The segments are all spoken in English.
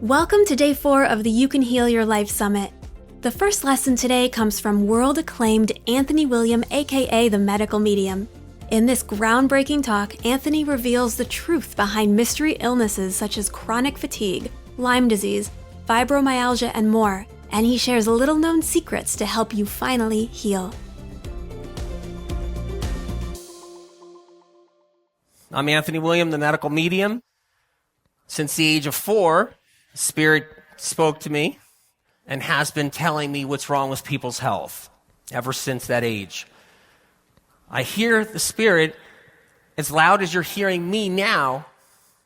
Welcome to day 4 of the You Can Heal Your Life Summit. The first lesson today comes from world-acclaimed Anthony William, aka the Medical Medium. In this groundbreaking talk, Anthony reveals the truth behind mystery illnesses such as chronic fatigue, Lyme disease, fibromyalgia, and more, and he shares little-known secrets to help you finally heal. I'm Anthony William, the Medical Medium. Since the age of 4, Spirit spoke to me and has been telling me what's wrong with people's health ever since that age. I hear the Spirit as loud as you're hearing me now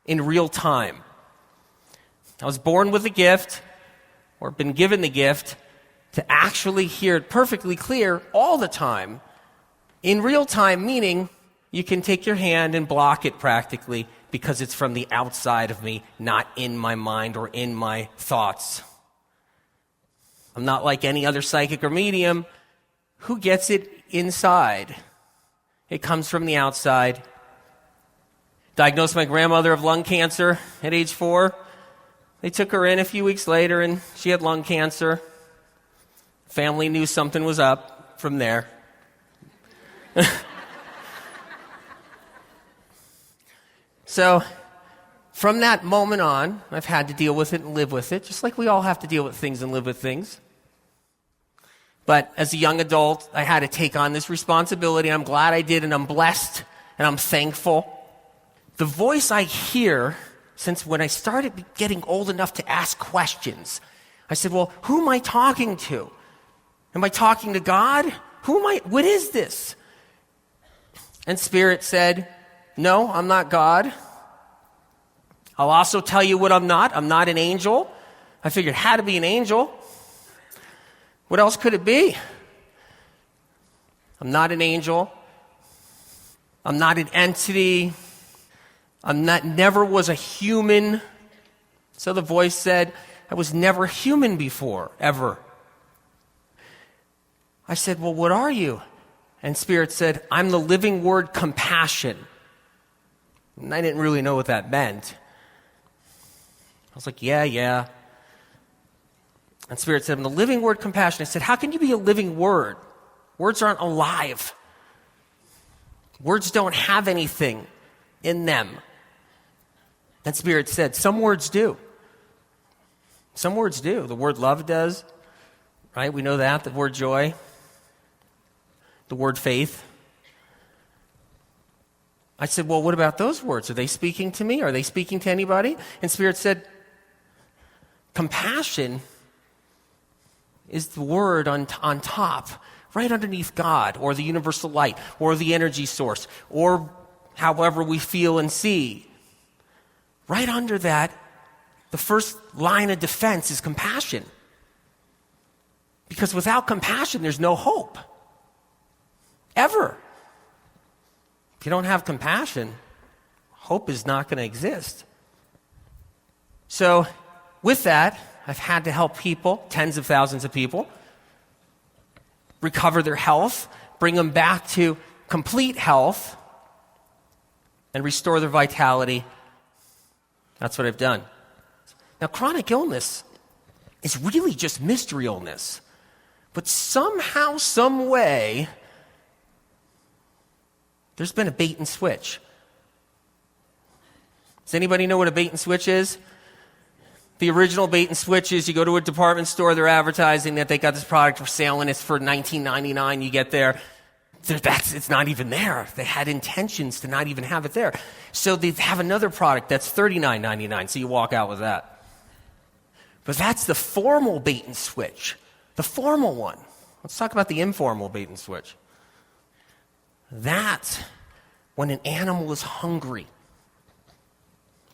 in real time. I was born with a gift, or been given the gift, to actually hear it perfectly clear all the time. In real time, meaning you can take your hand and block it practically because it's from the outside of me, not in my mind or in my thoughts. I'm not like any other psychic or medium who gets it inside. It comes from the outside. Diagnosed my grandmother of lung cancer at age 4. They took her in a few weeks later and she had lung cancer. Family knew something was up from there. So, from that moment on, I've had to deal with it and live with it, just like we all have to deal with things and live with things. But as a young adult, I had to take on this responsibility. I'm glad I did, and I'm blessed, and I'm thankful. The voice I hear, since when I started getting old enough to ask questions, I said, well, who am I talking to? Am I talking to God? What is this? And Spirit said, no, I'm not God. I'll also tell you what I'm not. I'm not an angel. I figured it had to be an angel. What else could it be? I'm not an angel. I'm not an entity. Never was a human. So the voice said, I was never human before, ever. I said, well, what are you? And Spirit said, I'm the living word compassion. And I didn't really know what that meant. I was like, yeah. And Spirit said, I'm the living word compassion. I said, how can you be a living word? Words aren't alive. Words don't have anything in them. Then Spirit said, some words do. Some words do. The word love does, right? We know that. The word joy. The word faith. I said, well, what about those words? Are they speaking to me? Are they speaking to anybody? And Spirit said, compassion is the word on top, right underneath God, or the universal light, or the energy source, or however we feel and see. Right under that, the first line of defense is compassion. Because without compassion, there's no hope. Ever. If you don't have compassion, hope is not going to exist. So, with that, I've had to help people, tens of thousands of people, recover their health, bring them back to complete health, and restore their vitality. That's what I've done. Now, chronic illness is really just mystery illness. But somehow, some way, there's been a bait and switch. Does anybody know what a bait and switch is? The original bait and switch is you go to a department store, they're advertising that they got this product for sale and it's for $19.99. You get there, it's not even there. They had intentions to not even have it there. So they have another product that's $39.99, so you walk out with that. But that's the formal bait and switch, the formal one. Let's talk about the informal bait and switch. That's when an animal is hungry,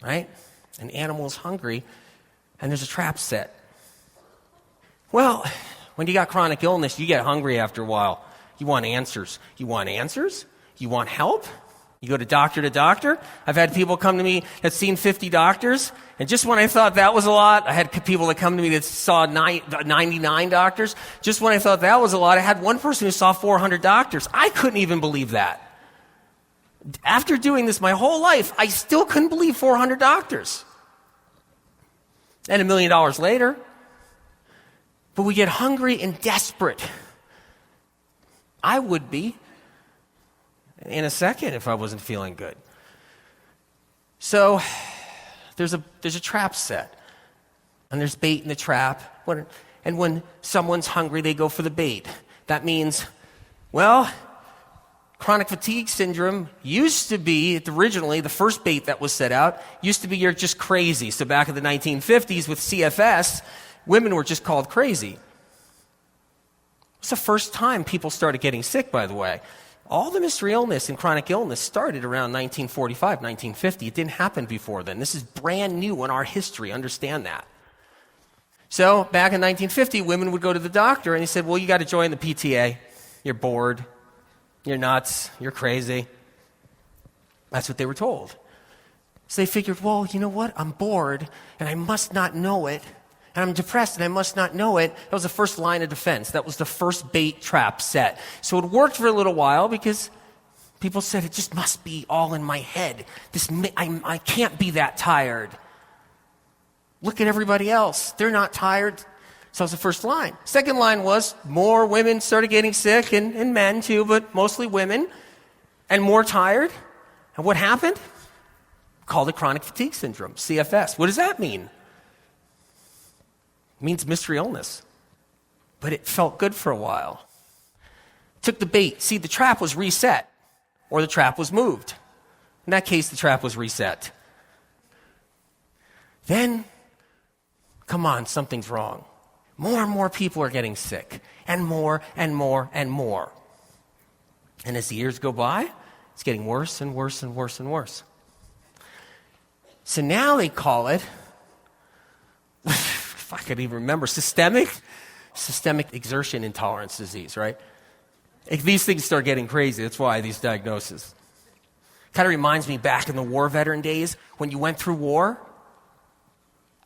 right? An animal is hungry, and there's a trap set. Well, when you got chronic illness, you get hungry after a while. You want answers. You want answers? You want help? You go to doctor. I've had people come to me that's seen 50 doctors, and just when I thought that was a lot, I had people that come to me that saw 99 doctors. Just when I thought that was a lot, I had one person who saw 400 doctors. I couldn't even believe that. After doing this my whole life, I still couldn't believe 400 doctors. and $1 million later. But we get hungry and desperate. I would be in a second if I wasn't feeling good. So there's a trap set, and there's bait in the trap. And when someone's hungry, they go for the bait. That means, well, chronic fatigue syndrome used to be, originally, the first bait that was set out, used to be you're just crazy. So back in the 1950s with CFS, women were just called crazy. It's the first time people started getting sick, by the way. All the mystery illness and chronic illness started around 1945, 1950. It didn't happen before then. This is brand new in our history. Understand that. So back in 1950, women would go to the doctor and he said, well, you got to join the PTA. You're bored. You're nuts. You're crazy. That's what they were told. So they figured, well, you know what? I'm bored and I must not know it. And I'm depressed and I must not know it. That was the first line of defense. That was the first bait trap set. So it worked for a little while because people said it just must be all in my head. I can't be that tired. Look at everybody else. They're not tired. So that was the first line. Second line was more women started getting sick, and men too, but mostly women, and more tired. And what happened? Called it chronic fatigue syndrome, CFS. What does that mean? It means mystery illness. But it felt good for a while. Took the bait. See, the trap was reset, or the trap was moved. In that case, the trap was reset. Then, come on, something's wrong. More and more people are getting sick, and more and more and more. And as the years go by, it's getting worse and worse and worse and worse. So now they call it, if I could even remember, systemic exertion intolerance disease, right? These things start getting crazy. That's why these diagnoses. Kind of reminds me back in the war veteran days when you went through war,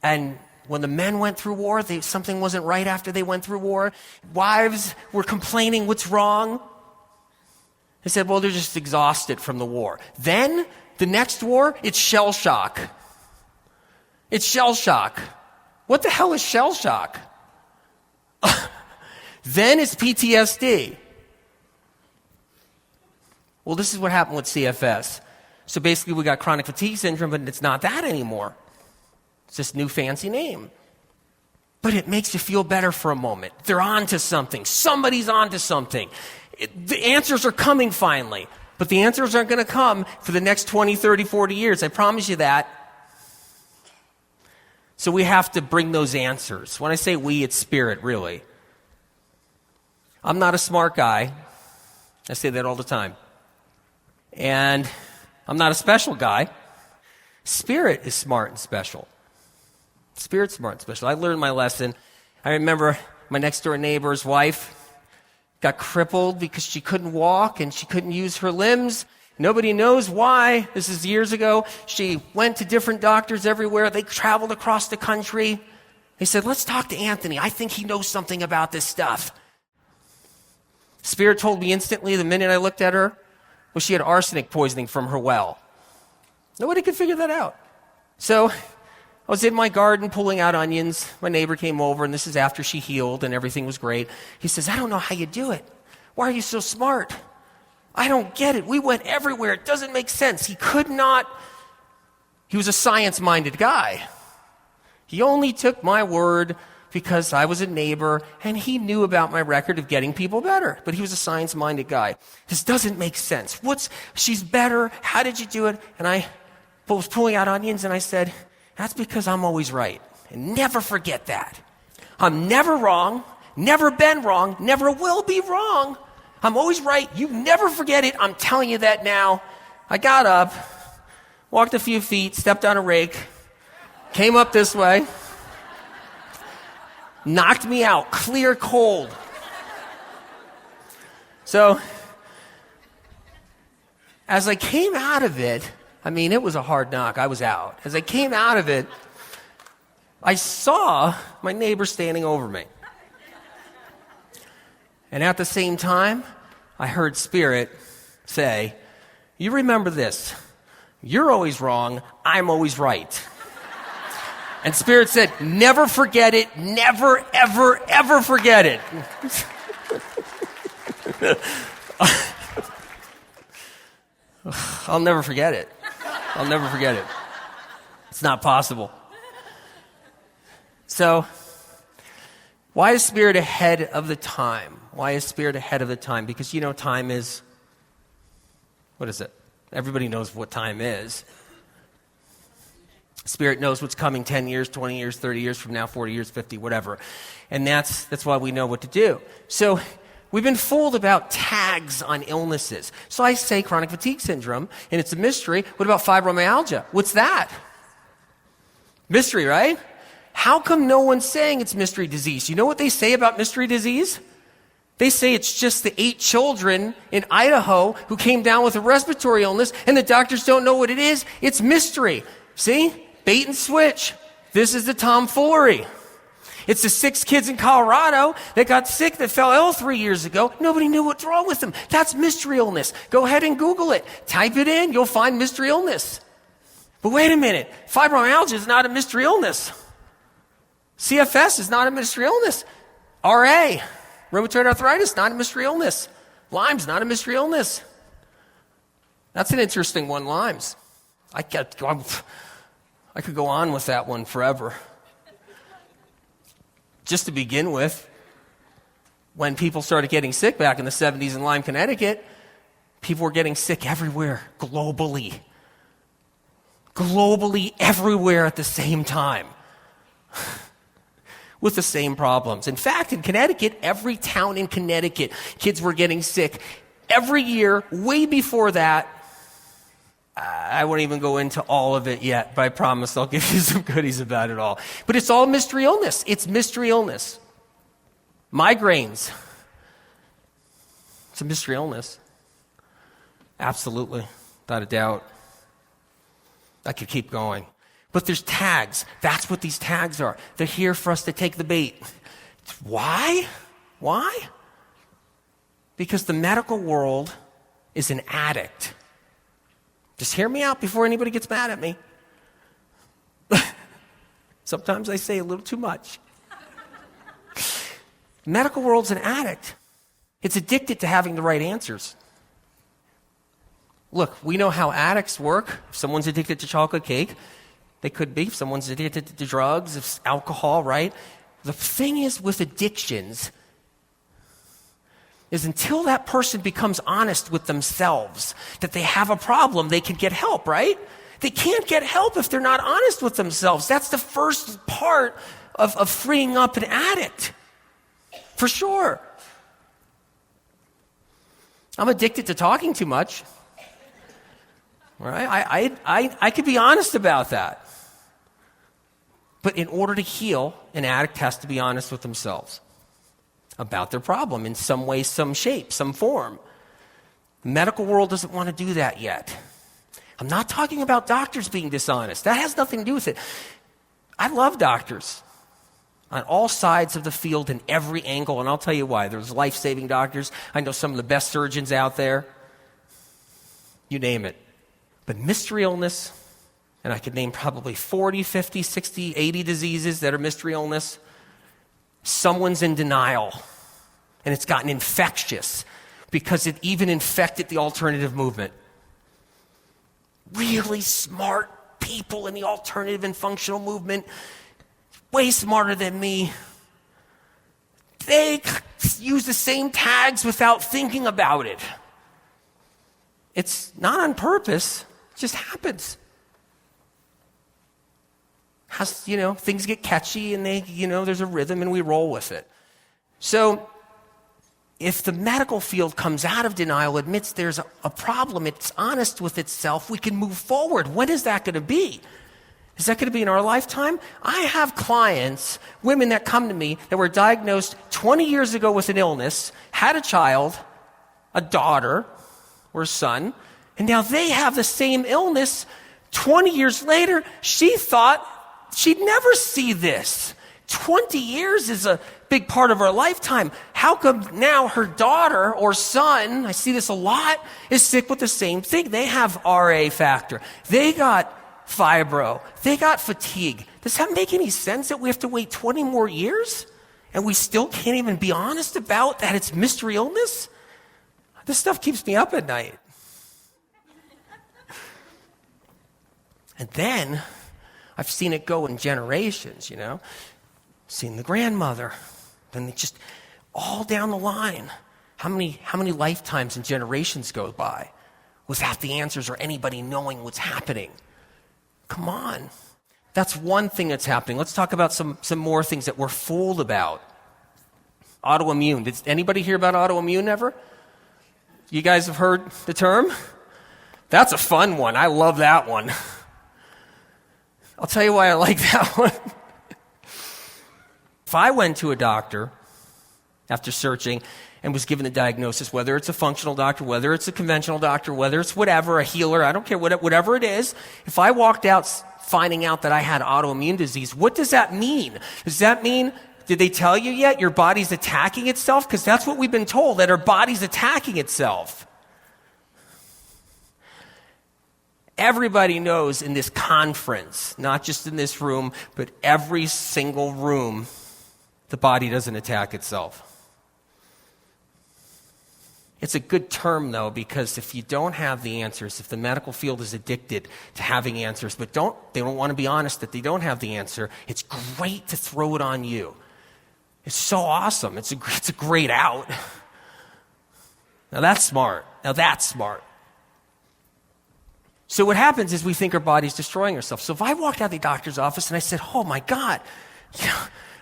and when the men went through war, something wasn't right after they went through war. Wives were complaining, what's wrong? They said, well, they're just exhausted from the war. Then, the next war, it's shell shock. It's shell shock. What the hell is shell shock? Then it's PTSD. Well, this is what happened with CFS. So basically, we got chronic fatigue syndrome, but it's not that anymore. It's this new fancy name. But it makes you feel better for a moment. They're on to something. Somebody's on to something. The answers are coming finally. But the answers aren't going to come for the next 20, 30, 40 years. I promise you that. So we have to bring those answers. When I say we, it's spirit, really. I'm not a smart guy. I say that all the time. And I'm not a special guy. Spirit is smart and special. Spirit's smart and special. I learned my lesson. I remember my next door neighbor's wife got crippled because she couldn't walk and she couldn't use her limbs. Nobody knows why. This is years ago. She went to different doctors everywhere. They traveled across the country. They said, let's talk to Anthony. I think he knows something about this stuff. Spirit told me instantly the minute I looked at her, well, she had arsenic poisoning from her well. Nobody could figure that out. So I was in my garden pulling out onions. My neighbor came over, and this is after she healed and everything was great. He says, I don't know how you do it. Why are you so smart? I don't get it. We went everywhere. It doesn't make sense. He was a science-minded guy. He only took my word because I was a neighbor, and he knew about my record of getting people better. But he was a science-minded guy. This doesn't make sense. She's better. How did you do it? And I was pulling out onions, and I said, that's because I'm always right. And never forget that. I'm never wrong, never been wrong, never will be wrong. I'm always right. You never forget it. I'm telling you that now. I got up, walked a few feet, stepped on a rake, came up this way, knocked me out, clear cold. So, as I came out of it, it was a hard knock. I was out. As I came out of it, I saw my neighbor standing over me. And at the same time, I heard Spirit say, you remember this. You're always wrong. I'm always right. And Spirit said, never forget it. Never, ever, ever forget it. I'll never forget it. I'll never forget it. It's not possible. So, why is Spirit ahead of the time? Why is Spirit ahead of the time? Because time is, what is it? Everybody knows what time is. Spirit knows what's coming 10 years, 20 years, 30 years from now, 40 years, 50, whatever. And that's why we know what to do. So we've been fooled about tags on illnesses. So I say chronic fatigue syndrome, and it's a mystery. What about fibromyalgia? What's that? Mystery, right? How come no one's saying it's mystery disease? You know what they say about mystery disease? They say it's just the 8 children in Idaho who came down with a respiratory illness, and the doctors don't know what it is. It's mystery. See? Bait and switch. This is the tomfoolery. It's the 6 kids in Colorado that got sick, that fell ill 3 years ago. Nobody knew what's wrong with them. That's mystery illness. Go ahead and Google it. Type it in. You'll find mystery illness. But wait a minute. Fibromyalgia is not a mystery illness. CFS is not a mystery illness. RA, rheumatoid arthritis, not a mystery illness. Lyme's not a mystery illness. That's an interesting one, Lyme's. I could go on with that one forever. Just to begin with, when people started getting sick back in the 70s in Lyme, Connecticut, people were getting sick everywhere, globally. Globally, everywhere at the same time. With the same problems. In fact, in Connecticut, every town in Connecticut, kids were getting sick every year. Way before that, I won't even go into all of it yet, but I promise I'll give you some goodies about it all. But it's all mystery illness. It's mystery illness. Migraines. It's a mystery illness. Absolutely. Without a doubt. I could keep going. But there's tags. That's what these tags are. They're here for us to take the bait. Why? Why? Because the medical world is an addict. Just hear me out before anybody gets mad at me. Sometimes I say a little too much. The medical world's an addict. It's addicted to having the right answers. Look, we know how addicts work. If someone's addicted to chocolate cake, they could be. If someone's addicted to drugs, if alcohol, right? The thing is with addictions is until that person becomes honest with themselves that they have a problem, they can get help, right? They can't get help if they're not honest with themselves. That's the first part of freeing up an addict, for sure. I'm addicted to talking too much. Right? I could be honest about that. But in order to heal, an addict has to be honest with themselves about their problem in some way, some shape, some form. The medical world doesn't want to do that yet. I'm not talking about doctors being dishonest. That has nothing to do with it. I love doctors on all sides of the field in every angle, and I'll tell you why. There's life-saving doctors. I know some of the best surgeons out there. You name it. But mystery illness, and I could name probably 40, 50, 60, 80 diseases that are mystery illness. Someone's in denial, and it's gotten infectious because it even infected the alternative movement. Really smart people in the alternative and functional movement, way smarter than me. They use the same tags without thinking about it. It's not on purpose. It just happens. Things get catchy and there's a rhythm and we roll with it. So if the medical field comes out of denial, admits there's a problem, it's honest with itself, we can move forward. When is that going to be? Is that going to be in our lifetime? I have clients, women that come to me that were diagnosed 20 years ago with an illness, had a child, a daughter or a son, and now they have the same illness. 20 years later, she thought she'd never see this. 20 years is a big part of her lifetime. How come now her daughter or son, I see this a lot, is sick with the same thing? They have RA factor. They got fibro. They got fatigue. Does that make any sense that we have to wait 20 more years and we still can't even be honest about that it's mystery illness? This stuff keeps me up at night. And then I've seen it go in generations, Seen the grandmother, then they just all down the line. How many lifetimes and generations go by without the answers or anybody knowing what's happening? Come on. That's one thing that's happening. Let's talk about some more things that we're fooled about. Autoimmune. Did anybody hear about autoimmune ever? You guys have heard the term? That's a fun one. I love that one. I'll tell you why I like that one. If I went to a doctor after searching and was given a diagnosis, whether it's a functional doctor, whether it's a conventional doctor, whether it's whatever, a healer, I don't care, whatever it is, if I walked out finding out that I had autoimmune disease, what does that mean? Does that mean, did they tell you yet your body's attacking itself? Because that's what we've been told, that our body's attacking itself. Everybody knows in this conference, not just in this room, but every single room, the body doesn't attack itself. It's a good term, though, because if you don't have the answers, if the medical field is addicted to having answers, but they don't want to be honest that they don't have the answer, it's great to throw it on you. It's so awesome. It's a great out. Now that's smart. So what happens is we think our body's destroying ourselves. So if I walked out of the doctor's office and I said, oh my God,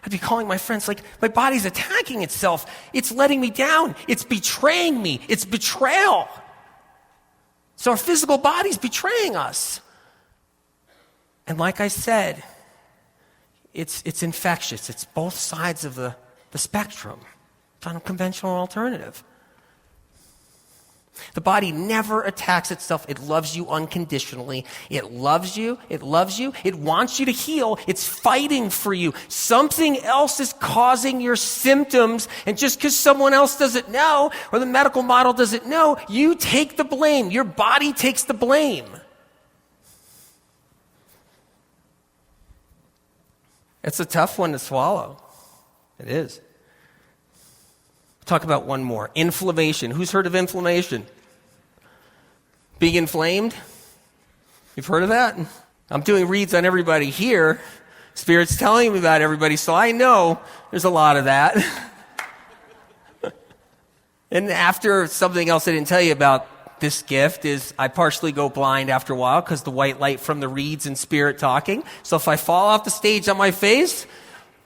I'd be calling my friends like, my body's attacking itself. It's letting me down. It's betraying me. It's betrayal. So our physical body's betraying us. And like I said, it's infectious. It's both sides of the spectrum. It's unconventional alternative. The body never attacks itself. It loves you unconditionally. It loves you. It loves you. It wants you to heal. It's fighting for you. Something else is causing your symptoms, and just because someone else doesn't know or the medical model doesn't know, you take the blame. Your body takes the blame. It's a tough one to swallow. It is. Talk about one more. Inflammation. Who's heard of inflammation? Being inflamed? You've heard of that? I'm doing reads on everybody here. Spirit's telling me about everybody, so I know there's a lot of that. And after something else I didn't tell you about this gift is I partially go blind after a while because the white light from the reeds and Spirit talking. So if I fall off the stage on my face,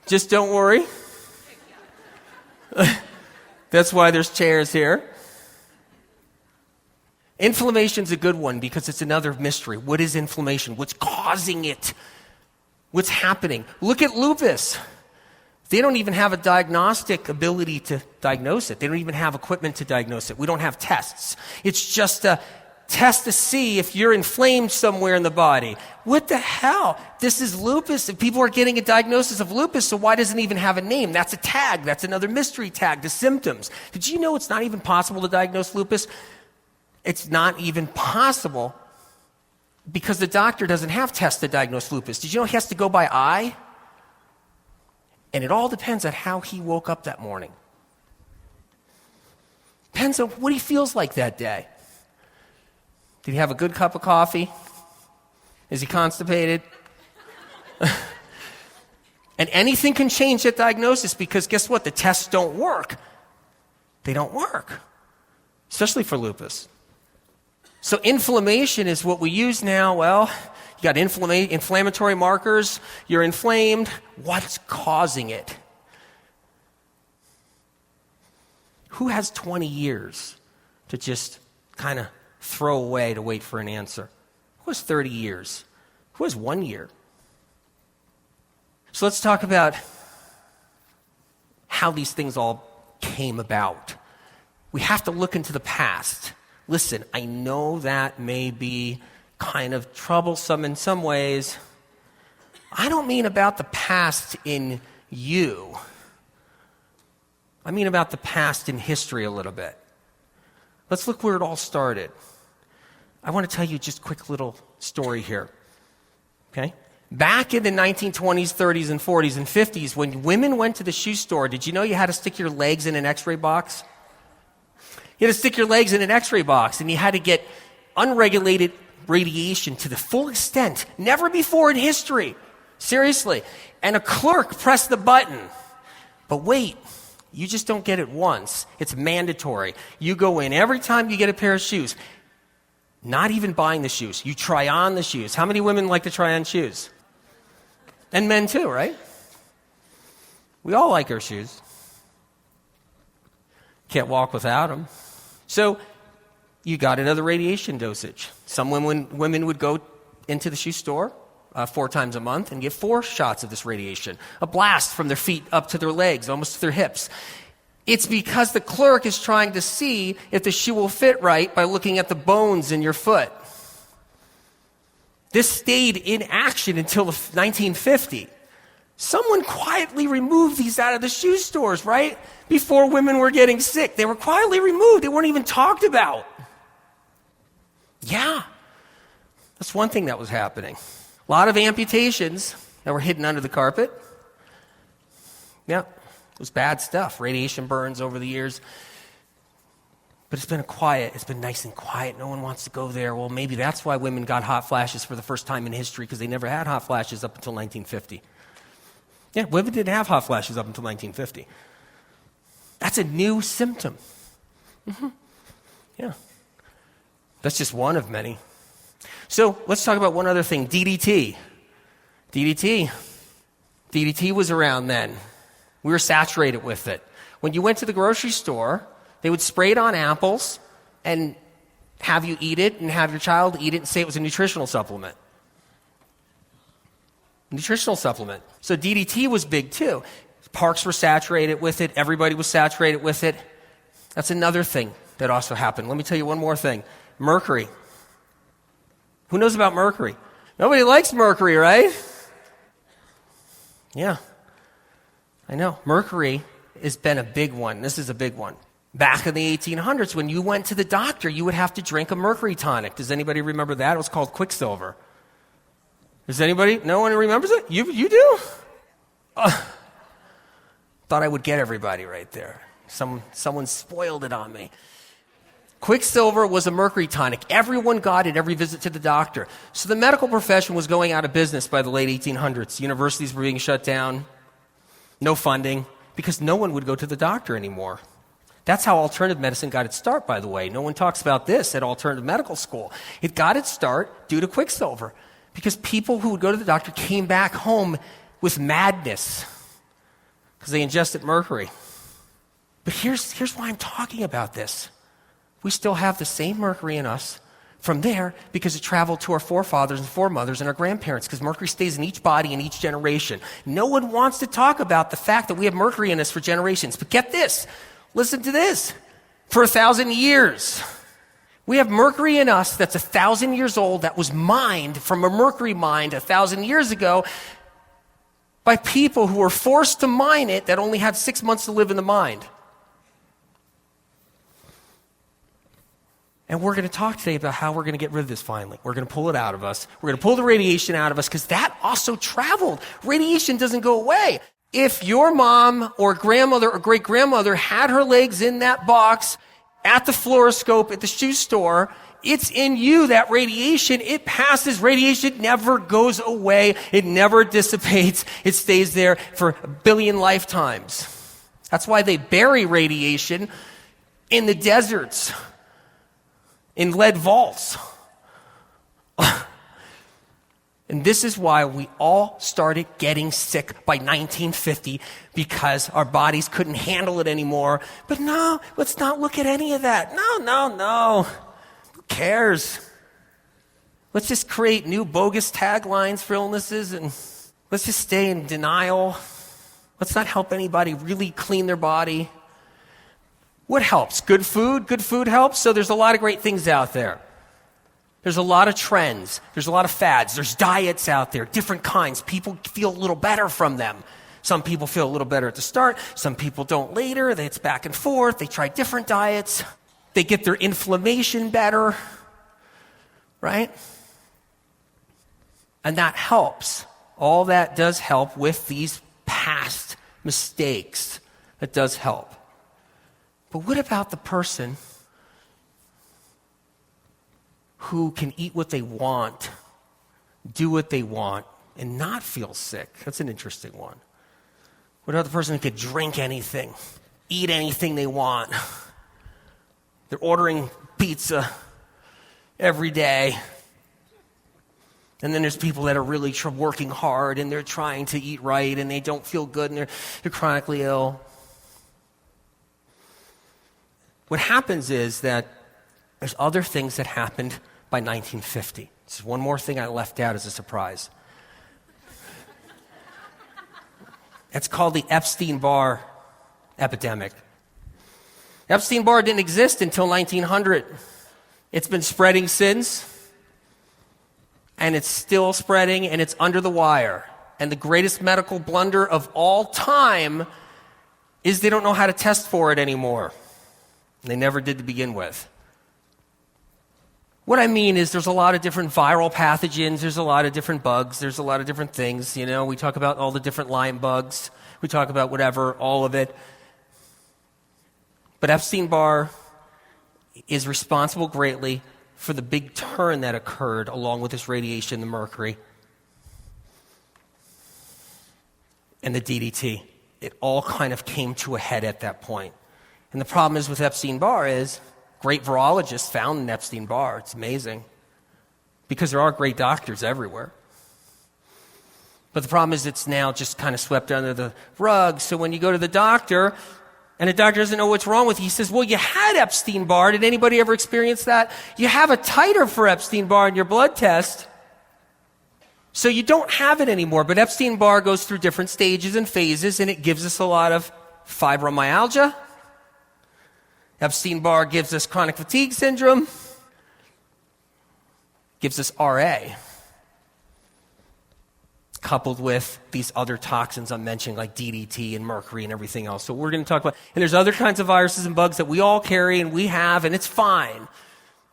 just don't worry. That's why there's chairs here. Inflammation's a good one because it's another mystery. What is inflammation? What's causing it? What's happening? Look at lupus. They don't even have a diagnostic ability to diagnose it. They don't even have equipment to diagnose it. We don't have tests. It's just a test to see if you're inflamed somewhere in the body. What the hell? This is lupus, and people are getting a diagnosis of lupus, so why doesn't it even have a name? That's a tag. That's another mystery tag, the symptoms. Did you know it's not even possible to diagnose lupus? It's not even possible because the doctor doesn't have tests to diagnose lupus. Did you know he has to go by eye? And it all depends on how he woke up that morning. Depends on what he feels like that day. Did he have a good cup of coffee? Is he constipated? And anything can change that diagnosis because guess what? The tests don't work. They don't work, especially for lupus. So inflammation is what we use now. Well, you got inflammatory markers. You're inflamed. What's causing it? Who has 20 years to just kind of throw away to wait for an answer? Who has 30 years? Who has 1 year? So let's talk about how these things all came about. We have to look into the past. Listen, I know that may be kind of troublesome in some ways. I don't mean about the past in you. I mean about the past in history a little bit. Let's look where it all started. I want to tell you just a quick little story here. Okay? Back in the 1920s, 30s, and 40s, and 50s, when women went to the shoe store, did you know you had to stick your legs in an x-ray box? You had to stick your legs in an x-ray box, and you had to get unregulated radiation to the full extent, never before in history. Seriously. And a clerk pressed the button. But wait, you just don't get it once. It's mandatory. You go in every time you get a pair of shoes. Not even buying the shoes. You try on the shoes. How many women like to try on shoes? And men too, right? We all like our shoes. Can't walk without them. So you got another radiation dosage. Some women would go into the shoe store 4 times a month and get 4 shots of this radiation. A blast from their feet up to their legs, almost to their hips. It's because the clerk is trying to see if the shoe will fit right by looking at the bones in your foot. This stayed in action until 1950. Someone quietly removed these out of the shoe stores, right? Before women were getting sick. They were quietly removed. They weren't even talked about. Yeah. That's one thing that was happening. A lot of amputations that were hidden under the carpet. Yeah, it was bad stuff. Radiation burns over the years. But it's been nice and quiet. No one wants to go there. Well, maybe that's why women got hot flashes for the first time in history, because they never had hot flashes up until 1950. Yeah, women didn't have hot flashes up until 1950. That's a new symptom. Yeah. That's just one of many. So let's talk about one other thing, DDT. DDT was around then. We were saturated with it. When you went to the grocery store, they would spray it on apples and have you eat it and have your child eat it and say it was a nutritional supplement. Nutritional supplement. So DDT was big too. Parks were saturated with it. Everybody was saturated with it. That's another thing that also happened. Let me tell you one more thing. Mercury. Who knows about mercury? Nobody likes mercury, right? Yeah. I know. Mercury has been a big one. This is a big one. Back in the 1800s, when you went to the doctor, you would have to drink a mercury tonic. Does anybody remember that? It was called Quicksilver. Does anybody? No one remembers it? You do? Thought I would get everybody right there. Someone spoiled it on me. Quicksilver was a mercury tonic. Everyone got it every visit to the doctor. So the medical profession was going out of business by the late 1800s. Universities were being shut down. No funding. Because no one would go to the doctor anymore. That's how alternative medicine got its start, by the way. No one talks about this at alternative medical school. It got its start due to Quicksilver. Because people who would go to the doctor came back home with madness. Because they ingested mercury. But here's why I'm talking about this. We still have the same mercury in us from there because it traveled to our forefathers and foremothers and our grandparents, because mercury stays in each body in each generation. No one wants to talk about the fact that we have mercury in us for generations. But get this. Listen to this. For 1,000 years, we have mercury in us that's 1,000 years old that was mined from a mercury mine 1,000 years ago by people who were forced to mine it that only had 6 months to live in the mine. And we're going to talk today about how we're going to get rid of this finally. We're going to pull it out of us. We're going to pull the radiation out of us because that also traveled. Radiation doesn't go away. If your mom or grandmother or great-grandmother had her legs in that box at the fluoroscope at the shoe store, it's in you, that radiation. It passes. Radiation never goes away. It never dissipates. It stays there for 1 billion lifetimes. That's why they bury radiation in the deserts, in lead vaults. And this is why we all started getting sick by 1950, because our bodies couldn't handle it anymore. But no, let's not look at any of that. No. Who cares? Let's just create new bogus taglines for illnesses and let's just stay in denial. Let's not help anybody really clean their body. What helps? Good food? Good food helps. So there's a lot of great things out there. There's a lot of trends. There's a lot of fads. There's diets out there, different kinds. People feel a little better from them. Some people feel a little better at the start. Some people don't later. It's back and forth. They try different diets. They get their inflammation better, right? And that helps. All that does help with these past mistakes. It does help. But what about the person who can eat what they want, do what they want, and not feel sick? That's an interesting one. What about the person who could drink anything, eat anything they want? They're ordering pizza every day. And then there's people that are really working hard and they're trying to eat right and they don't feel good and they're chronically ill. What happens is that there's other things that happened by 1950. This is one more thing I left out as a surprise. It's called the Epstein-Barr epidemic. Epstein-Barr didn't exist until 1900. It's been spreading since, and it's still spreading, and it's under the wire. And the greatest medical blunder of all time is they don't know how to test for it anymore. They never did to begin with. What I mean is there's a lot of different viral pathogens, there's a lot of different bugs, there's a lot of different things. You know, we talk about all the different Lyme bugs, we talk about whatever, all of it. But Epstein-Barr is responsible greatly for the big turn that occurred along with this radiation, the mercury, and the DDT. It all kind of came to a head at that point. And the problem is with Epstein-Barr is great virologists found in Epstein-Barr. It's amazing. Because there are great doctors everywhere. But the problem is it's now just kind of swept under the rug. So when you go to the doctor, and the doctor doesn't know what's wrong with you, he says, well, you had Epstein-Barr. Did anybody ever experience that? You have a titer for Epstein-Barr in your blood test. So you don't have it anymore. But Epstein-Barr goes through different stages and phases, and it gives us a lot of fibromyalgia. Epstein-Barr gives us chronic fatigue syndrome, gives us RA, coupled with these other toxins I'm mentioning like DDT and mercury and everything else. So we're going to talk about, and there's other kinds of viruses and bugs that we all carry and we have, and it's fine.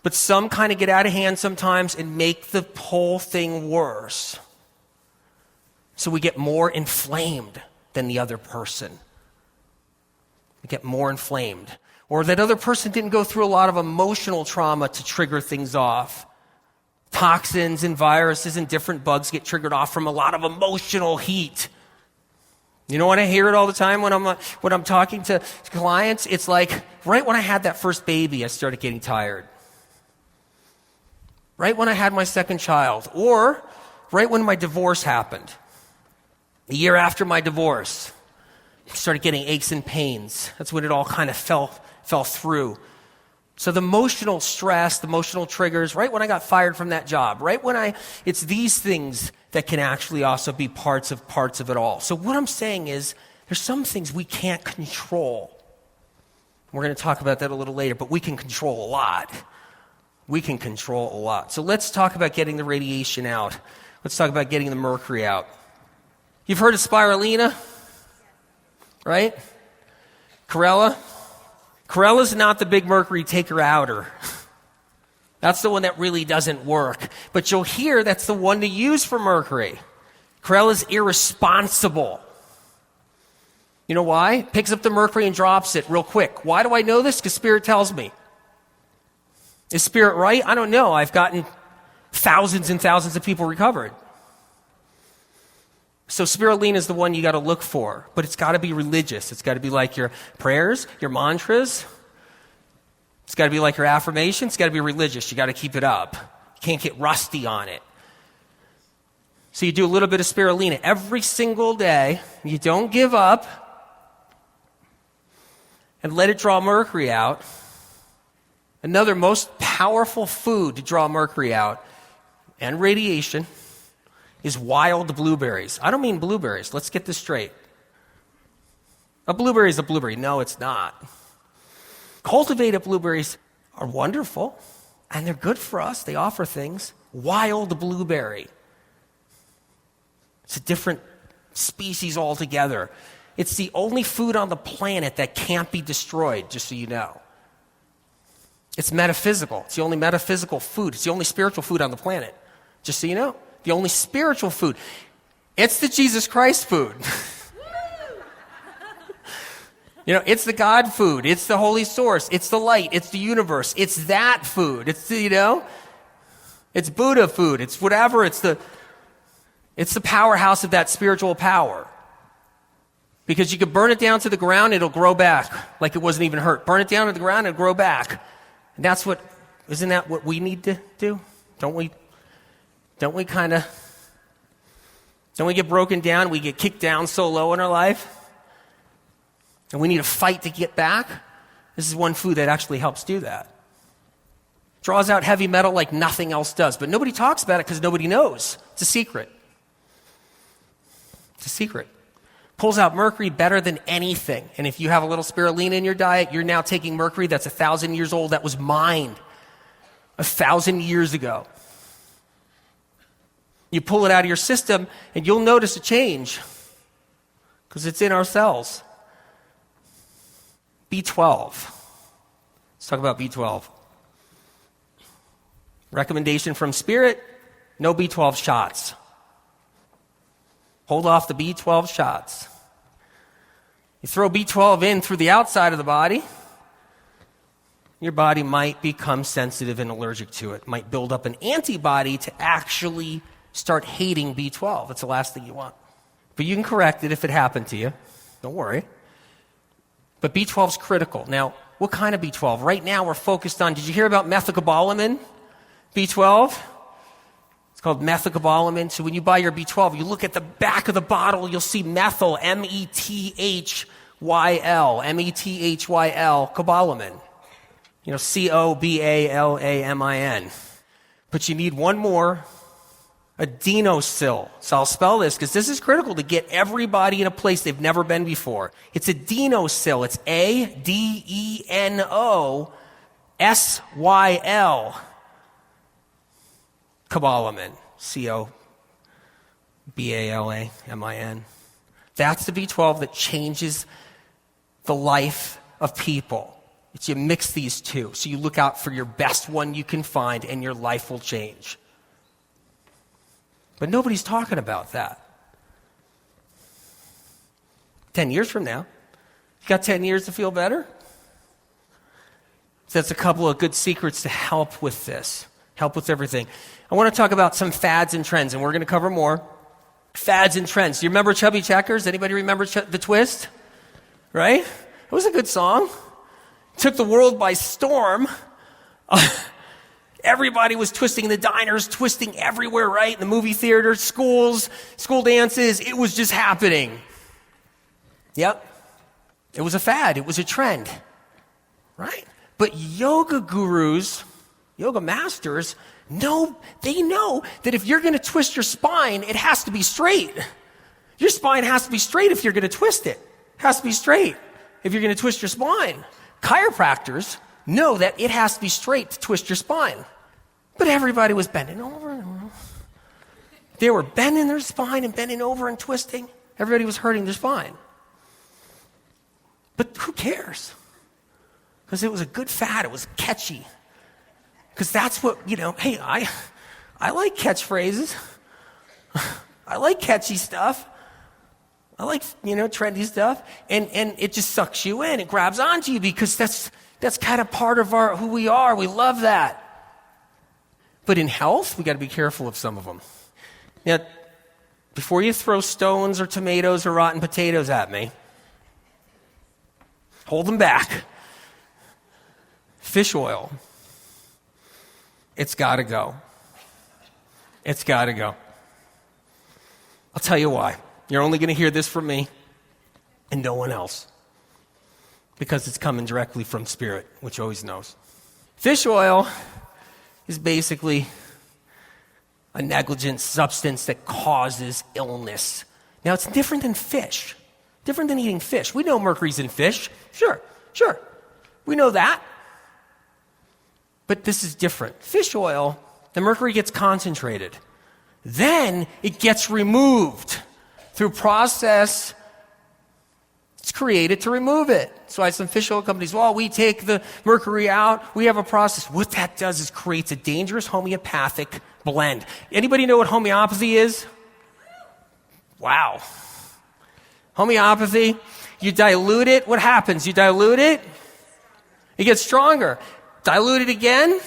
But some kind of get out of hand sometimes and make the whole thing worse. So we get more inflamed than the other person. We get more inflamed. Or that other person didn't go through a lot of emotional trauma to trigger things off. Toxins and viruses and different bugs get triggered off from a lot of emotional heat. You know what I hear it all the time when I'm talking to clients? It's like, right when I had that first baby, I started getting tired. Right when I had my second child. Or right when my divorce happened. A year after my divorce, I started getting aches and pains. That's when it all kind of fell through. So the emotional stress, the emotional triggers, right when I got fired from that job, it's these things that can actually also be parts of it all. So what I'm saying is, there's some things we can't control. We're going to talk about that a little later, but we can control a lot. We can control a lot. So let's talk about getting the radiation out. Let's talk about getting the mercury out. You've heard of spirulina, right? Chlorella. Chlorella not the big mercury taker-outer. That's the one that really doesn't work. But you'll hear that's the one to use for mercury. Chlorella irresponsible. You know why? Picks up the mercury and drops it real quick. Why do I know this? Because Spirit tells me. Is Spirit right? I don't know. I've gotten thousands and thousands of people recovered. So spirulina is the one you got to look for, but it's got to be religious. It's got to be like your prayers, your mantras. It's got to be like your affirmations. It's got to be religious. You got to keep it up. You can't get rusty on it. So you do a little bit of spirulina every single day. You don't give up, and let it draw mercury out. Another most powerful food to draw mercury out and radiation is wild blueberries. I don't mean blueberries. Let's get this straight. A blueberry is a blueberry. No, it's not. Cultivated blueberries are wonderful, and they're good for us. They offer things. Wild blueberry. It's a different species altogether. It's the only food on the planet that can't be destroyed, just so you know. It's metaphysical. It's the only metaphysical food. It's the only spiritual food on the planet, just so you know. The only spiritual food. It's the Jesus Christ food. It's the God food. It's the Holy Source. It's the light. It's the universe. It's that food. It's it's Buddha food. It's whatever. It's the powerhouse of that spiritual power. Because you could burn it down to the ground, it'll grow back like it wasn't even hurt. Burn it down to the ground, it'll grow back. And isn't that what we need to do? Don't we get broken down? We get kicked down so low in our life? And we need to fight to get back? This is one food that actually helps do that. Draws out heavy metal like nothing else does. But nobody talks about it because nobody knows. It's a secret. It's a secret. Pulls out mercury better than anything. And if you have a little spirulina in your diet, you're now taking mercury that's 1,000 years old that was mined 1,000 years ago. You pull it out of your system and you'll notice a change because it's in our cells. B12. Let's talk about B12. Recommendation from Spirit, no B12 shots. Hold off the B12 shots. You throw B12 in through the outside of the body, your body might become sensitive and allergic to it. Might build up an antibody to actually start hating B12. That's the last thing you want. But you can correct it if it happened to you. Don't worry. But B12 is critical. Now, what kind of B12? Right now we're focused on, did you hear about methylcobalamin? B12? It's called methylcobalamin. So when you buy your B12, you look at the back of the bottle, you'll see methyl, M-E-T-H-Y-L, M-E-T-H-Y-L, cobalamin. C-O-B-A-L-A-M-I-N. But you need one more, adenosyl. So I'll spell this because this is critical to get everybody in a place they've never been before. It's adenosyl. It's A-D-E-N-O-S-Y-L. Cobalamin. C-O-B-A-L-A-M-I-N. That's the B12 that changes the life of people. It's you mix these two. So you look out for your best one you can find and your life will change. But nobody's talking about that. 10 years from now, you got 10 years to feel better? So that's a couple of good secrets to help with this, help with everything. I want to talk about some fads and trends, and we're going to cover more. Fads and trends. Do you remember Chubby Checkers? Anybody remember The Twist? Right? It was a good song. Took the world by storm. Everybody was twisting in the diners, twisting everywhere, right? In the movie theaters, schools, school dances. It was just happening. Yep. It was a fad. It was a trend. Right? But yoga gurus, yoga masters, they know that if you're going to twist your spine, it has to be straight. Your spine has to be straight if you're going to twist it. It has to be straight if you're going to twist your spine. Chiropractors know that it has to be straight to twist your spine. But everybody was bending over and over. They were bending their spine and bending over and twisting. Everybody was hurting their spine. But who cares? Because it was a good fad. It was catchy. Because that's what, hey, I like catchphrases. I like catchy stuff. I like, trendy stuff. And it just sucks you in. It grabs onto you because that's kind of part of who we are. We love that. But in health, we got to be careful of some of them. Now, before you throw stones or tomatoes or rotten potatoes at me, hold them back. Fish oil. It's got to go. It's got to go. I'll tell you why. You're only going to hear this from me and no one else. Because it's coming directly from Spirit, which always knows. Fish oil is basically a negligent substance that causes illness. Now, it's different than fish. Different than eating fish. We know mercury's in fish. Sure. We know that. But this is different. Fish oil, the mercury gets concentrated. Then it gets removed through process. It's created to remove it. That's why some fish oil companies, we take the mercury out. We have a process. What that does is creates a dangerous homeopathic blend. Anybody know what homeopathy is? Wow. Homeopathy, you dilute it, what happens? You dilute it, it gets stronger. Dilute it again,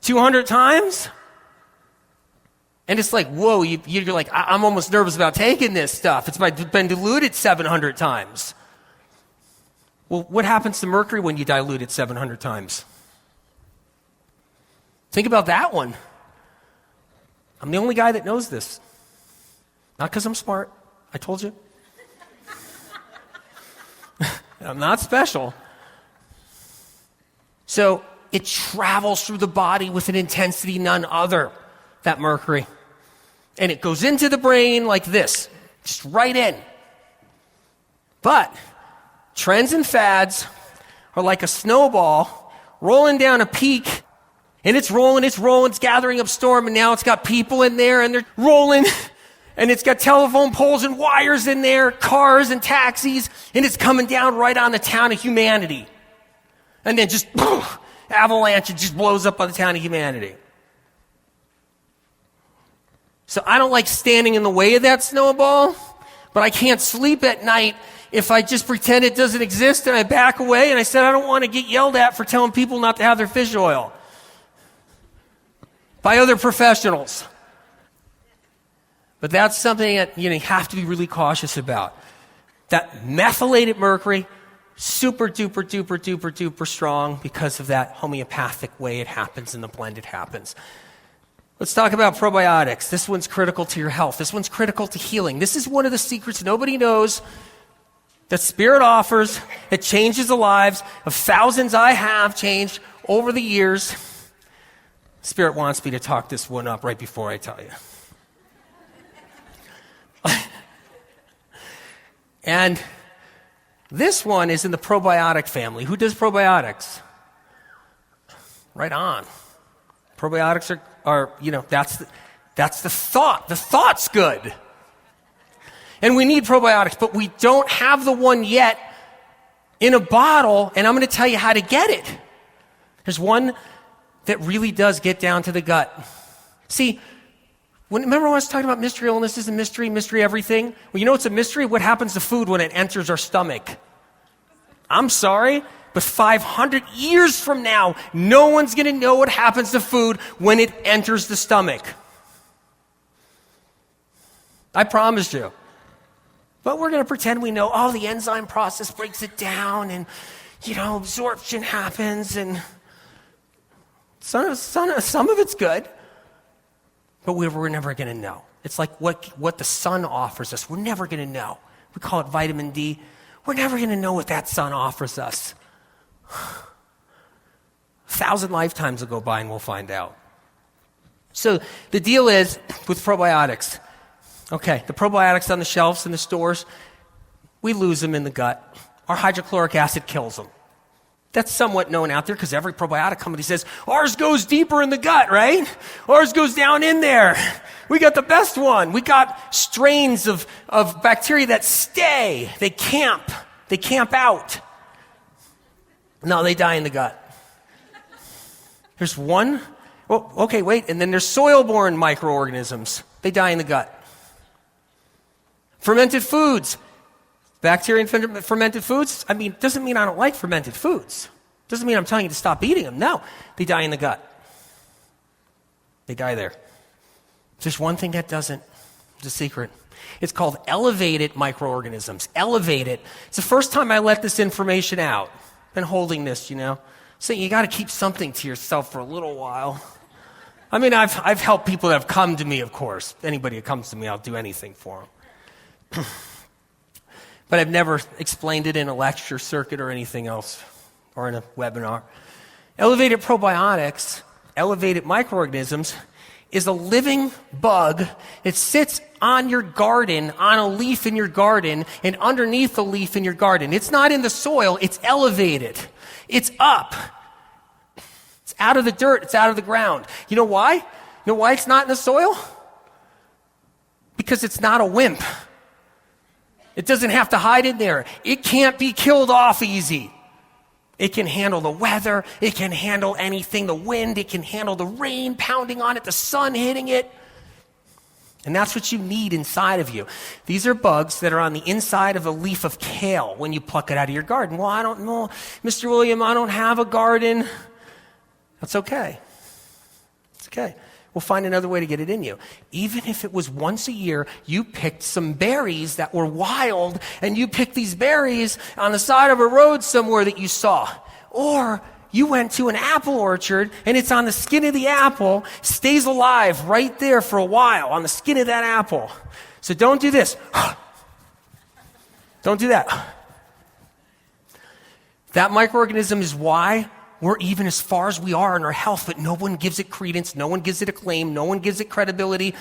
200 times, and it's like, whoa, you're like, I'm almost nervous about taking this stuff. It's been diluted 700 times. Well, what happens to mercury when you dilute it 700 times? Think about that one. I'm the only guy that knows this. Not because I'm smart. I told you. I'm not special. So it travels through the body with an intensity none other, that mercury. And it goes into the brain like this, just right in. But trends and fads are like a snowball rolling down a peak, and it's rolling, it's gathering up storm, and now it's got people in there, and they're rolling, and it's got telephone poles and wires in there, cars and taxis, and it's coming down right on the town of humanity. And then just avalanche, it just blows up on the town of humanity. So I don't like standing in the way of that snowball, but I can't sleep at night if I just pretend it doesn't exist and I back away and I said I don't want to get yelled at for telling people not to have their fish oil by other professionals. But that's something that you have to be really cautious about. That methylated mercury, super duper duper duper duper strong because of that homeopathic way it happens and the blend it happens. Let's talk about probiotics. This one's critical to your health. This one's critical to healing. This is one of the secrets nobody knows that Spirit offers. It changes the lives of thousands I have changed over the years. Spirit wants me to talk this one up right before I tell you. And this one is in the probiotic family. Who does probiotics? Right on. Probiotics are that's the thought. The thought's good. And we need probiotics, but we don't have the one yet in a bottle, and I'm going to tell you how to get it. There's one that really does get down to the gut. See, remember when I was talking about mystery illnesses and mystery everything? Well, you know what's a mystery? What happens to food when it enters our stomach? I'm sorry, but 500 years from now, no one's going to know what happens to food when it enters the stomach. I promise you. But we're going to pretend we know, the enzyme process breaks it down and, absorption happens and some of it's good, but we're never going to know. It's like what the sun offers us. We're never going to know. We call it vitamin D. We're never going to know what that sun offers us. 1,000 lifetimes will go by and we'll find out. So the deal is with probiotics. Okay, the probiotics on the shelves in the stores, we lose them in the gut. Our hydrochloric acid kills them. That's somewhat known out there because every probiotic company says, ours goes deeper in the gut, right? Ours goes down in there. We got the best one. We got strains of bacteria that stay. They camp out. No, they die in the gut. There's one. Well, okay, wait. And then there's soil-borne microorganisms. They die in the gut. Fermented foods. Bacteria in fermented foods, it doesn't mean I don't like fermented foods. Doesn't mean I'm telling you to stop eating them. No, they die in the gut. They die there. There's one thing that doesn't. It's a secret. It's called elevated microorganisms. Elevated. It's the first time I let this information out. Been holding this, So you got to keep something to yourself for a little while. I've helped people that have come to me, of course. Anybody that comes to me, I'll do anything for them. But I've never explained it in a lecture circuit or anything else, or in a webinar. Elevated probiotics, elevated microorganisms, is a living bug. It sits on your garden, on a leaf in your garden, and underneath the leaf in your garden. It's not in the soil, it's elevated. It's up. It's out of the dirt, it's out of the ground. You know why? You know why it's not in the soil? Because it's not a wimp. It doesn't have to hide in there. It can't be killed off easy. It can handle the weather. It can handle anything, the wind. It can handle the rain pounding on it, the sun hitting it. And that's what you need inside of you. These are bugs that are on the inside of a leaf of kale when you pluck it out of your garden. Well, I don't know, Mr. William, I don't have a garden. That's okay. It's okay. We'll find another way to get it in you. Even if it was once a year, you picked some berries that were wild, and you picked these berries on the side of a road somewhere that you saw. Or you went to an apple orchard, and it's on the skin of the apple, stays alive right there for a while on the skin of that apple. So don't do this. Don't do that. That microorganism is why we're even as far as we are in our health, but no one gives it credence, no one gives it acclaim, no one gives it credibility.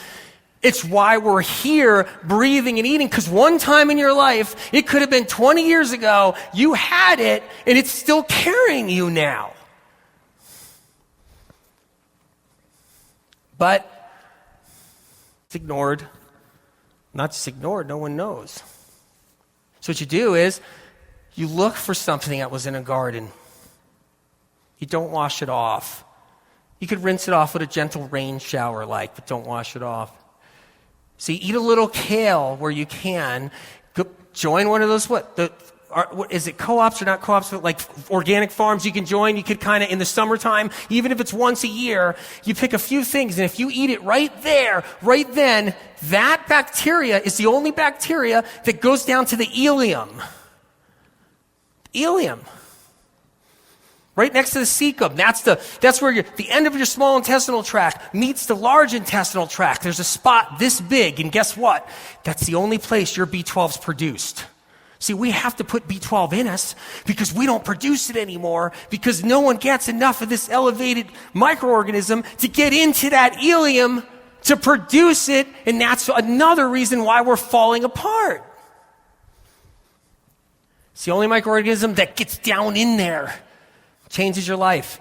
It's why we're here breathing and eating, because one time in your life, it could have been 20 years ago, you had it, and it's still carrying you now. But it's ignored. Not just ignored, no one knows. So what you do is, you look for something that was in a garden. You don't wash it off. You could rinse it off with a gentle rain shower but don't wash it off. So you eat a little kale where you can. Go, join one of those, what is it, co-ops or not co-ops, but like organic farms you can join. You could kind of, in the summertime, even if it's once a year, you pick a few things, and if you eat it right there, right then, that bacteria is the only bacteria that goes down to the ileum. Ileum. Right next to the cecum. That's where the end of your small intestinal tract meets the large intestinal tract. There's a spot this big, and guess what? That's the only place your B12's produced. See, we have to put B12 in us because we don't produce it anymore, because no one gets enough of this elevated microorganism to get into that ileum to produce it, and that's another reason why we're falling apart. It's the only microorganism that gets down in there. Changes your life.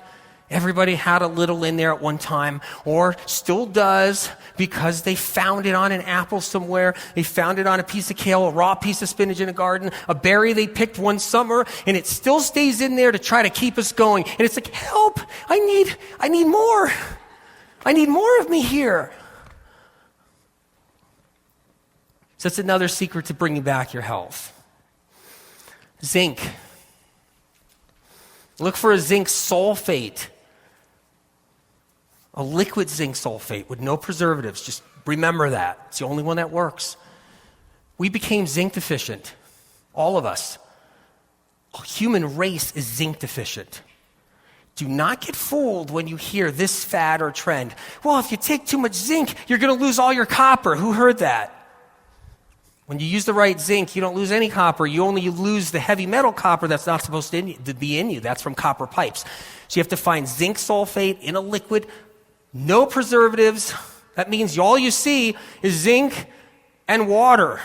Everybody had a little in there at one time, or still does, because they found it on an apple somewhere. They found it on a piece of kale, a raw piece of spinach in a garden, a berry they picked one summer, and it still stays in there to try to keep us going. And it's like, help! I need more. I need more of me here. So that's another secret to bringing back your health. Zinc. Look for a zinc sulfate, a liquid zinc sulfate with no preservatives. Just remember that. It's the only one that works. We became zinc deficient, all of us. The human race is zinc deficient. Do not get fooled when you hear this fad or trend. Well, if you take too much zinc, you're going to lose all your copper. Who heard that? When you use the right zinc, you don't lose any copper. You only lose the heavy metal copper that's not supposed to be in you. That's from copper pipes. So you have to find zinc sulfate in a liquid, no preservatives. That means all you see is zinc and water.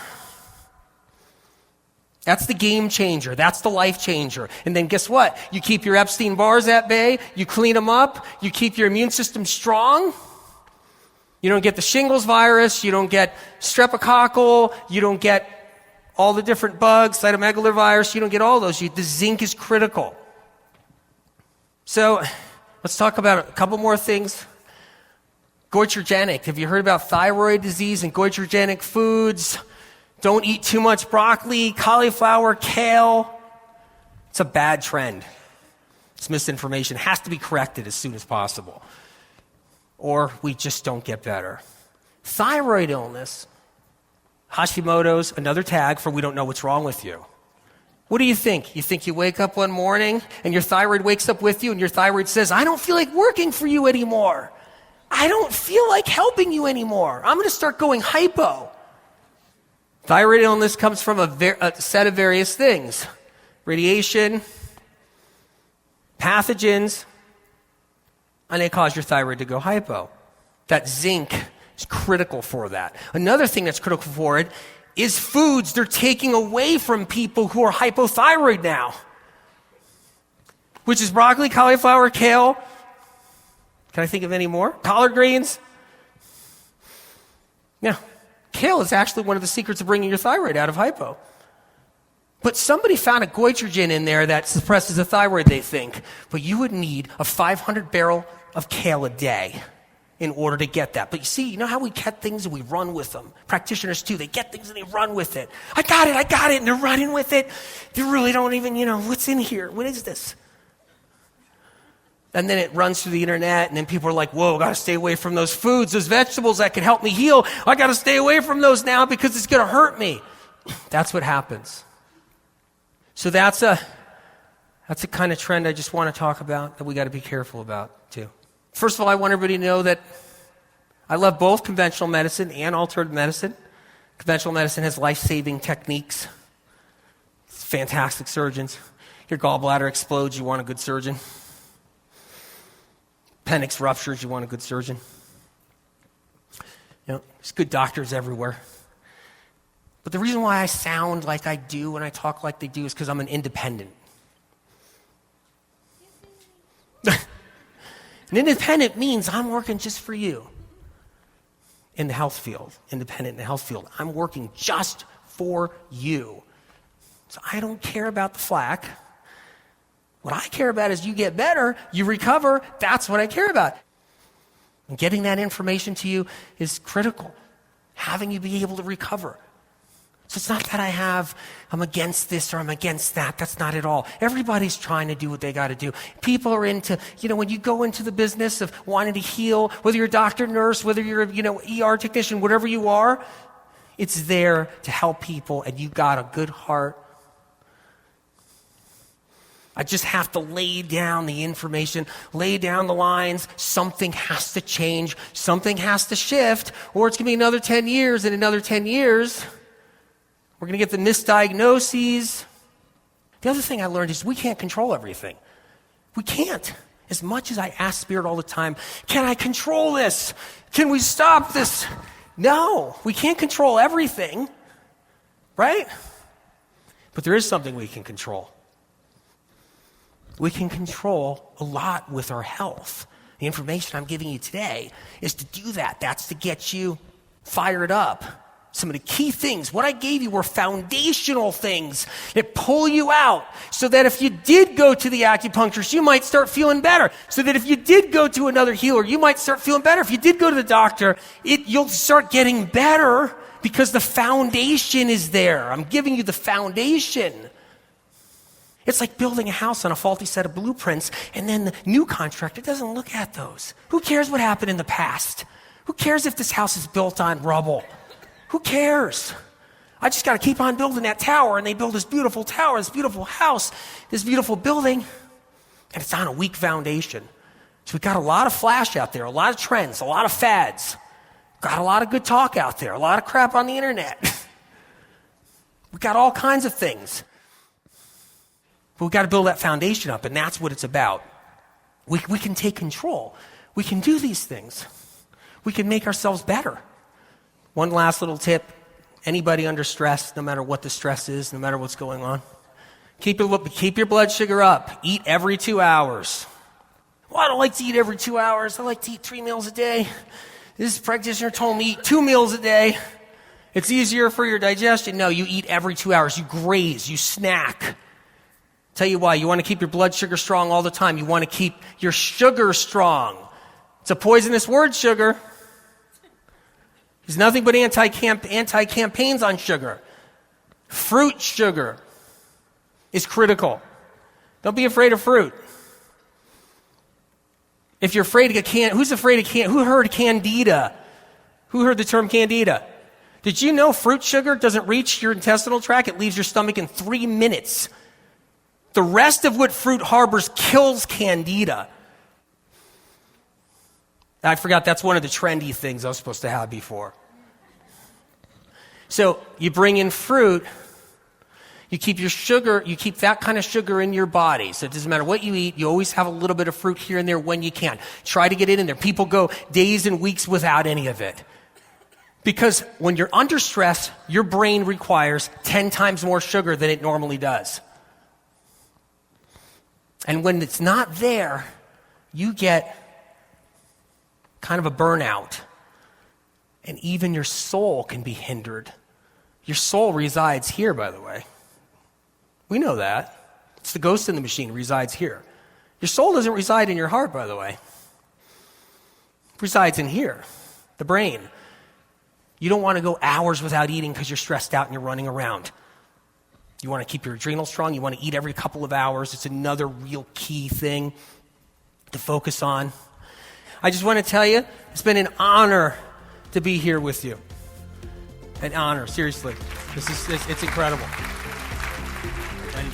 That's the game changer. That's the life changer. And then guess what? You keep your Epstein-Barrs at bay. You clean them up. You keep your immune system strong. You don't get the shingles virus, you don't get streptococcal, you don't get all the different bugs, cytomegalovirus, you don't get all those. The zinc is critical. So let's talk about a couple more things. Goitrogenic. Have you heard about thyroid disease and goitrogenic foods? Don't eat too much broccoli, cauliflower, kale. It's a bad trend. It's misinformation. It has to be corrected as soon as possible, or we just don't get better. Thyroid illness, Hashimoto's, another tag for we don't know what's wrong with you. What do you think? You think you wake up one morning and your thyroid wakes up with you and your thyroid says, I don't feel like working for you anymore. I don't feel like helping you anymore. I'm going to start going hypo. Thyroid illness comes from a set of various things. Radiation, pathogens, and they cause your thyroid to go hypo. That zinc is critical for that. Another thing that's critical for it is foods they're taking away from people who are hypothyroid now, which is broccoli, cauliflower, kale. Can I think of any more? Collard greens. Yeah, kale is actually one of the secrets of bringing your thyroid out of hypo. But somebody found a goitrogen in there that suppresses the thyroid, they think. But you would need a 500 barrel of kale a day in order to get that. But you see, you know how we get things and we run with them? Practitioners too, they get things and they run with it. I got it, and they're running with it. They really don't even, what's in here? What is this? And then it runs through the internet, and then people are like, whoa, I got to stay away from those foods, those vegetables that can help me heal. I got to stay away from those now because it's going to hurt me. That's what happens. So that's a kind of trend I just want to talk about that we got to be careful about too. First of all, I want everybody to know that I love both conventional medicine and alternative medicine. Conventional medicine has life-saving techniques. It's fantastic surgeons. Your gallbladder explodes, you want a good surgeon. Appendix ruptures, you want a good surgeon. There's good doctors everywhere. But the reason why I sound like I do and I talk like they do is because I'm an independent. An independent means I'm working just for you in the health field, independent in the health field. I'm working just for you. So I don't care about the flack. What I care about is you get better, you recover. That's what I care about. And getting that information to you is critical. Having you be able to recover. So it's not that I'm against this or I'm against that. That's not at all. Everybody's trying to do what they got to do. People are into, when you go into the business of wanting to heal, whether you're a doctor, nurse, whether you're a, ER technician, whatever you are, it's there to help people and you got a good heart. I just have to lay down the information, lay down the lines. Something has to change. Something has to shift, or it's going to be another 10 years, and another 10 years, we're going to get the misdiagnoses. The other thing I learned is we can't control everything. We can't. As much as I ask Spirit all the time, can I control this? Can we stop this? No, we can't control everything, right? But there is something we can control. We can control a lot with our health. The information I'm giving you today is to do that. That's to get you fired up. Some of the key things, what I gave you were foundational things that pull you out so that if you did go to the acupuncturist, you might start feeling better. So that if you did go to another healer, you might start feeling better. If you did go to the doctor, you'll start getting better because the foundation is there. I'm giving you the foundation. It's like building a house on a faulty set of blueprints, and then the new contractor doesn't look at those. Who cares what happened in the past? Who cares if this house is built on rubble? Who cares? I just got to keep on building that tower, and they build this beautiful tower, this beautiful house, this beautiful building, and it's on a weak foundation. So we got a lot of flash out there, a lot of trends, a lot of fads. Got a lot of good talk out there, a lot of crap on the internet. We got all kinds of things. But we've got to build that foundation up, and that's what it's about. We can take control. We can do these things. We can make ourselves better. One last little tip. Anybody under stress, no matter what the stress is, no matter what's going on, keep your blood sugar up. Eat every 2 hours. Well, I don't like to eat every 2 hours. I like to eat 3 meals a day. This practitioner told me eat 2 meals a day. It's easier for your digestion. No, you eat every 2 hours. You graze. You snack. Tell you why. You want to keep your blood sugar strong all the time. You want to keep your sugar strong. It's a poisonous word, sugar. There's nothing but anti-campaigns on sugar. Fruit sugar is critical. Don't be afraid of fruit. If you're afraid of who's afraid of who heard candida? Who heard the term candida? Did you know fruit sugar doesn't reach your intestinal tract? It leaves your stomach in 3 minutes. The rest of what fruit harbors kills candida. I forgot that's one of the trendy things I was supposed to have before. So you bring in fruit, you keep your sugar, you keep that kind of sugar in your body. So it doesn't matter what you eat, you always have a little bit of fruit here and there when you can. Try to get it in there. People go days and weeks without any of it. Because when you're under stress, your brain requires 10 times more sugar than it normally does. And when it's not there, you get kind of a burnout. And even your soul can be hindered. Your soul resides here, by the way. We know that. It's the ghost in the machine resides here. Your soul doesn't reside in your heart, by the way. resides in here, the brain. You don't want to go hours without eating because you're stressed out and you're running around. You want to keep your adrenals strong. You want to eat every couple of hours. It's another real key thing to focus on. I just want to tell you, it's been an honor to be here with you. An honor, seriously. It's incredible. And